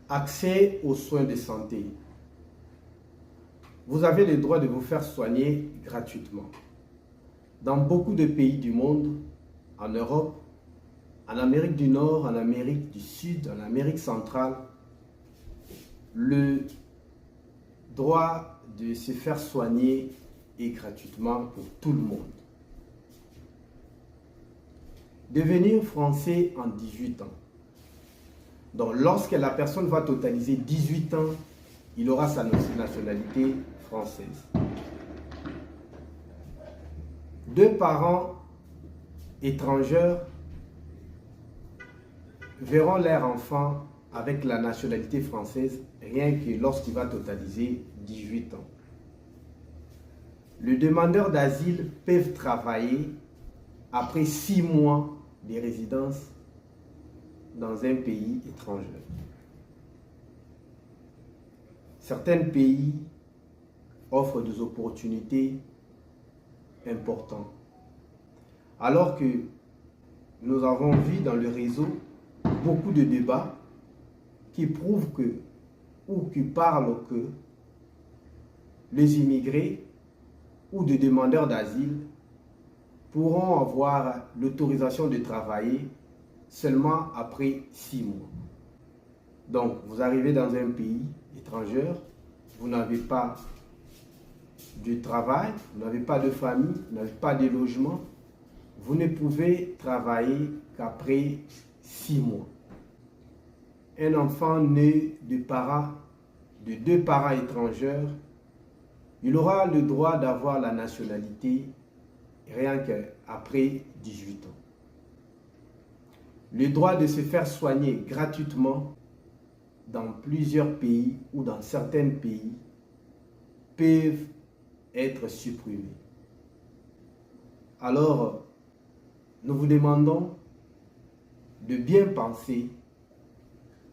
Accès aux soins de santé. Vous avez le droit de vous faire soigner gratuitement. Dans beaucoup de pays du monde, en Europe, en Amérique du Nord, en Amérique du Sud, en Amérique centrale, le droit de se faire soigner est gratuitement pour tout le monde. Devenir français en 18 ans. Donc, lorsque la personne va totaliser 18 ans, il aura sa nationalité française. 2 parents étrangers verront leur enfant avec la nationalité française rien que lorsqu'il va totaliser 18 ans. Les demandeurs d'asile peuvent travailler après 6 mois de résidence dans un pays étranger. Certains pays offrent des opportunités importantes. Alors que nous avons vu dans le réseau beaucoup de débats qui prouvent que, ou qui parlent que les immigrés ou des demandeurs d'asile pourront avoir l'autorisation de travailler seulement après 6 mois. Donc, vous arrivez dans un pays étranger, vous n'avez pas de travail, vous n'avez pas de famille, vous n'avez pas de logement, vous ne pouvez travailler qu'après 6 mois. Un enfant né de 2 parents étrangers, il aura le droit d'avoir la nationalité rien qu'après 18 ans. Le droit de se faire soigner gratuitement dans plusieurs pays ou dans certains pays peuvent être supprimés. Alors, nous vous demandons de bien penser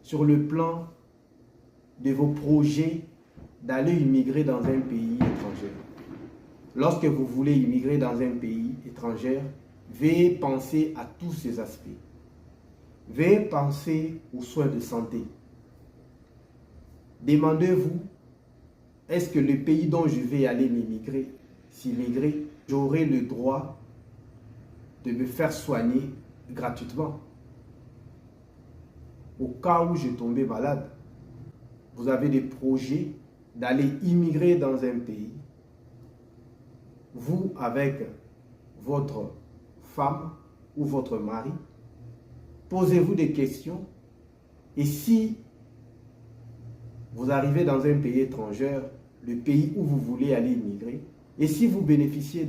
sur le plan de vos projets d'aller immigrer dans un pays étranger. Lorsque vous voulez immigrer dans un pays étranger, veuillez penser à tous ces aspects. Veuillez penser aux soins de santé. Demandez-vous, est-ce que le pays dont je vais aller s'immigrer, j'aurai le droit de me faire soigner gratuitement? Au cas où je tombais malade, vous avez des projets d'aller immigrer dans un pays. Vous, avec votre femme ou votre mari, posez-vous des questions. Et si vous arrivez dans un pays étranger, le pays où vous voulez aller immigrer, et si vous bénéficiez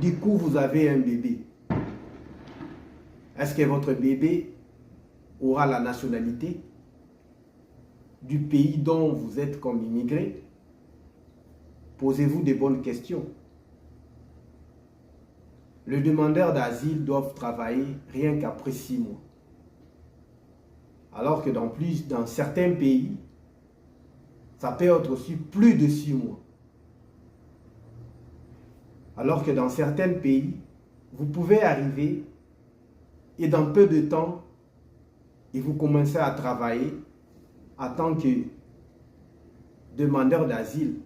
du coup vous avez un bébé, est-ce que votre bébé aura la nationalité du pays dont vous êtes comme immigré? Posez-vous des bonnes questions. Les demandeurs d'asile doivent travailler rien qu'après 6 mois. Alors que dans certains pays, ça peut être aussi plus de 6 mois. Alors que dans certains pays, vous pouvez arriver et dans peu de temps, et vous commencez à travailler en tant que demandeur d'asile.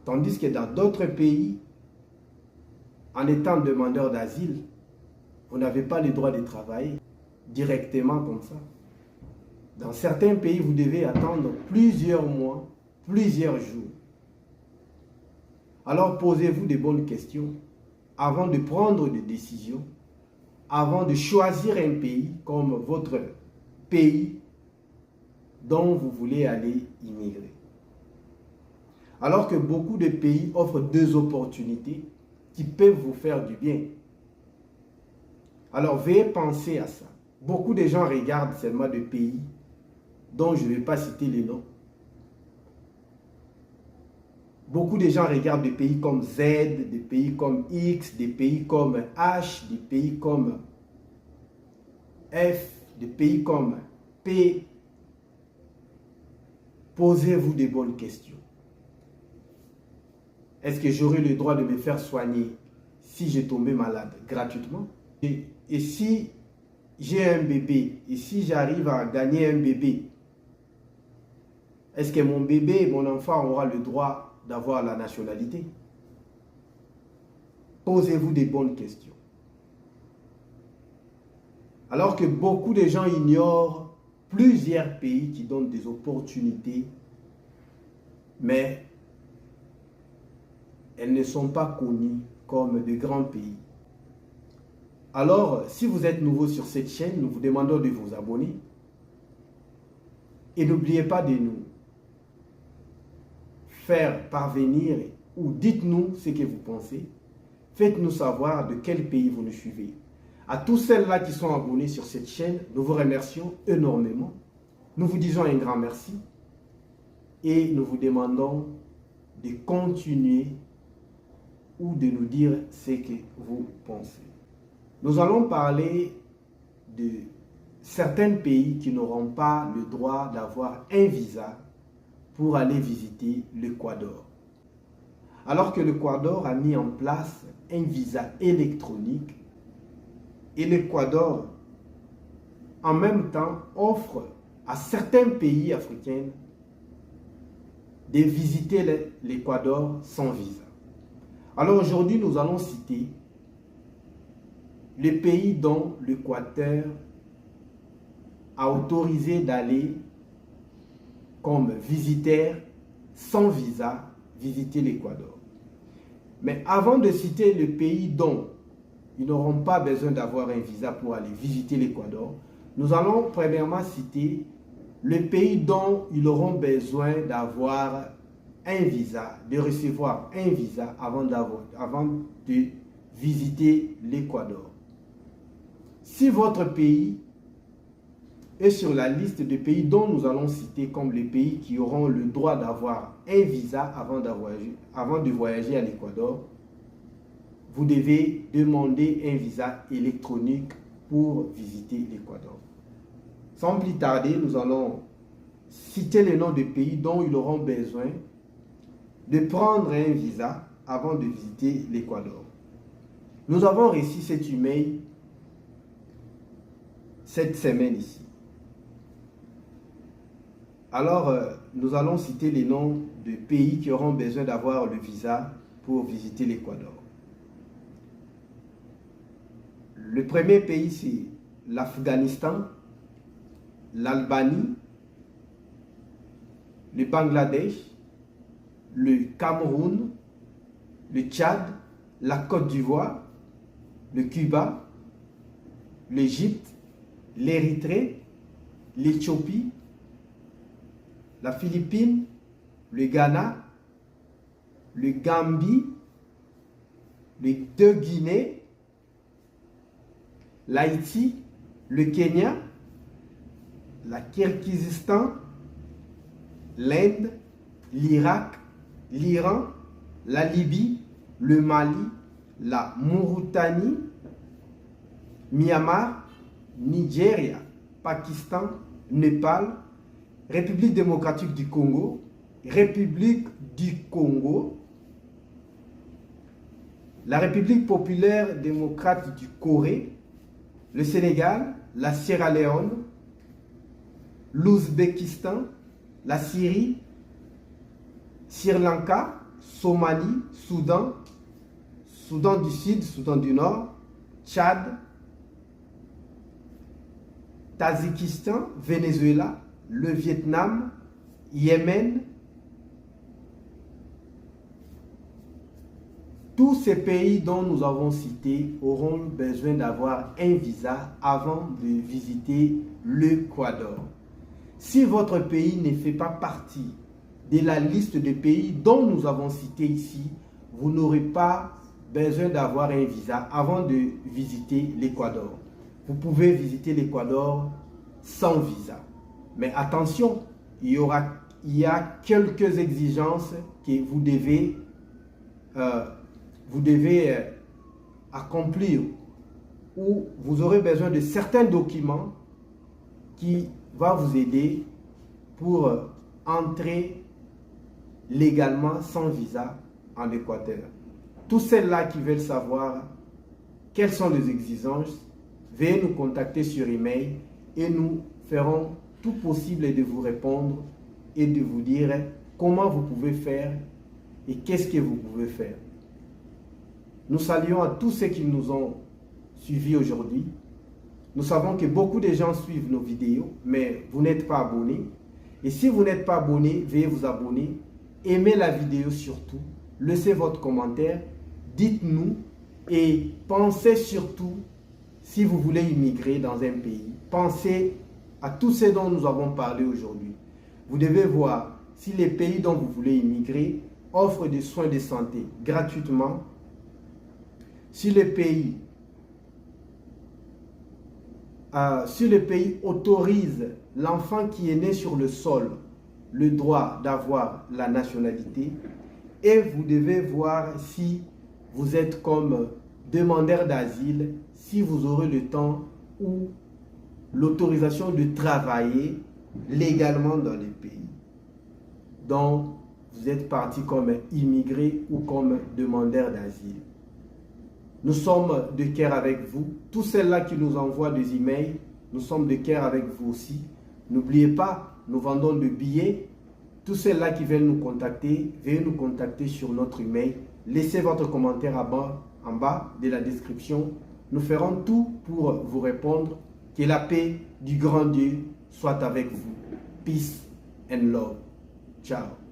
Tandis que dans d'autres pays, en étant demandeur d'asile, vous n'avez pas le droit de travailler directement comme ça. Dans certains pays, vous devez attendre plusieurs mois, plusieurs jours. Alors posez-vous des bonnes questions avant de prendre des décisions, avant de choisir un pays comme votre pays dont vous voulez aller immigrer. Alors que beaucoup de pays offrent 2 opportunités qui peuvent vous faire du bien. Alors veuillez penser à ça. Beaucoup de gens regardent seulement des pays dont je ne vais pas citer les noms. Beaucoup de gens regardent des pays comme Z, des pays comme X, des pays comme H, des pays comme F, des pays comme P. Posez-vous des bonnes questions. Est-ce que j'aurai le droit de me faire soigner si j'ai tombé malade gratuitement? Et si j'ai un bébé et si j'arrive à gagner un bébé, est-ce que mon bébé, mon enfant aura le droit d'avoir la nationalité? Posez-vous des bonnes questions. Alors que beaucoup de gens ignorent plusieurs pays qui donnent des opportunités, mais elles ne sont pas connues comme de grands pays. Alors, si vous êtes nouveau sur cette chaîne, nous vous demandons de vous abonner. Et n'oubliez pas de nous faire parvenir ou dites-nous ce que vous pensez. Faites-nous savoir de quel pays vous nous suivez. À tous ceux-là qui sont abonnés sur cette chaîne, nous vous remercions énormément. Nous vous disons un grand merci et nous vous demandons de continuer ou de nous dire ce que vous pensez. Nous allons parler de certains pays qui n'auront pas le droit d'avoir un visa pour aller visiter l'Équateur. Alors que l'Équateur a mis en place un visa électronique et l'Équateur, en même temps, offre à certains pays africains de visiter l'Équateur sans visa. Alors aujourd'hui, nous allons citer les pays dont l'Équateur a autorisé d'aller comme visiteur sans visa visiter l'Équateur. Mais avant de citer les pays dont ils n'auront pas besoin d'avoir un visa pour aller visiter l'Équateur, nous allons premièrement citer les pays dont ils auront besoin d'avoir un visa, de recevoir un visa avant de visiter l'Équateur. Si votre pays est sur la liste des pays dont nous allons citer comme les pays qui auront le droit d'avoir un visa avant de voyager à l'Équateur, vous devez demander un visa électronique pour visiter l'Équateur. Sans plus tarder, nous allons citer les noms des pays dont ils auront besoin de prendre un visa avant de visiter l'Équateur. Nous avons reçu cet email cette semaine ici. Alors, nous allons citer les noms de pays qui auront besoin d'avoir le visa pour visiter l'Équateur. Le premier pays, c'est l'Afghanistan, l'Albanie, le Bangladesh, le Cameroun, le Tchad, la Côte d'Ivoire, le Cuba, l'Égypte, l'Érythrée, l'Éthiopie, la Philippine, le Ghana, le Gambie, les deux Guinées, l'Haïti, le Kenya, la Kirghizistan, l'Inde, l'Irak, l'Iran, la Libye, le Mali, la Mauritanie, Myanmar, Nigeria, Pakistan, Népal, République démocratique du Congo, République du Congo, la République populaire démocrate du Corée, le Sénégal, la Sierra Leone, l'Ouzbékistan, la Syrie, Sri Lanka, Somalie, Soudan, Soudan du Sud, Soudan du Nord, Tchad, Tadjikistan, Venezuela, le Vietnam, Yémen. Tous ces pays dont nous avons cité auront besoin d'avoir un visa avant de visiter l'Équateur. Si votre pays ne fait pas partie de la liste de pays dont nous avons cité ici, vous n'aurez pas besoin d'avoir un visa avant de visiter l'Équateur. Vous pouvez visiter l'Équateur sans visa. Mais attention, il y a quelques exigences que vous devez accomplir, ou vous aurez besoin de certains documents qui vont vous aider pour entrer légalement sans visa en Équateur. Tous ceux-là qui veulent savoir quelles sont les exigences, veuillez nous contacter sur email et nous ferons tout possible de vous répondre et de vous dire comment vous pouvez faire et qu'est-ce que vous pouvez faire. Nous saluons à tous ceux qui nous ont suivis aujourd'hui. Nous savons que beaucoup de gens suivent nos vidéos, mais vous n'êtes pas abonnés. Et si vous n'êtes pas abonné, veuillez vous abonner. Aimez la vidéo surtout. Laissez votre commentaire. Dites-nous et pensez surtout, si vous voulez immigrer dans un pays, pensez à tout ce dont nous avons parlé aujourd'hui. Vous devez voir si les pays dont vous voulez immigrer offrent des soins de santé gratuitement, si le pays autorise l'enfant qui est né sur le sol le droit d'avoir la nationalité, et vous devez voir si vous êtes comme demandeur d'asile, si vous aurez le temps ou l'autorisation de travailler légalement dans les pays dont vous êtes parti comme immigré ou comme demandeur d'asile. Nous sommes de cœur avec vous. Tous ceux-là qui nous envoient des emails, nous sommes de cœur avec vous aussi. N'oubliez pas, nous vendons des billets. Tous ceux-là qui veulent nous contacter, veuillez nous contacter sur notre email. Laissez votre commentaire en bas de la description. Nous ferons tout pour vous répondre. Que la paix du grand Dieu soit avec vous. Peace and love. Ciao.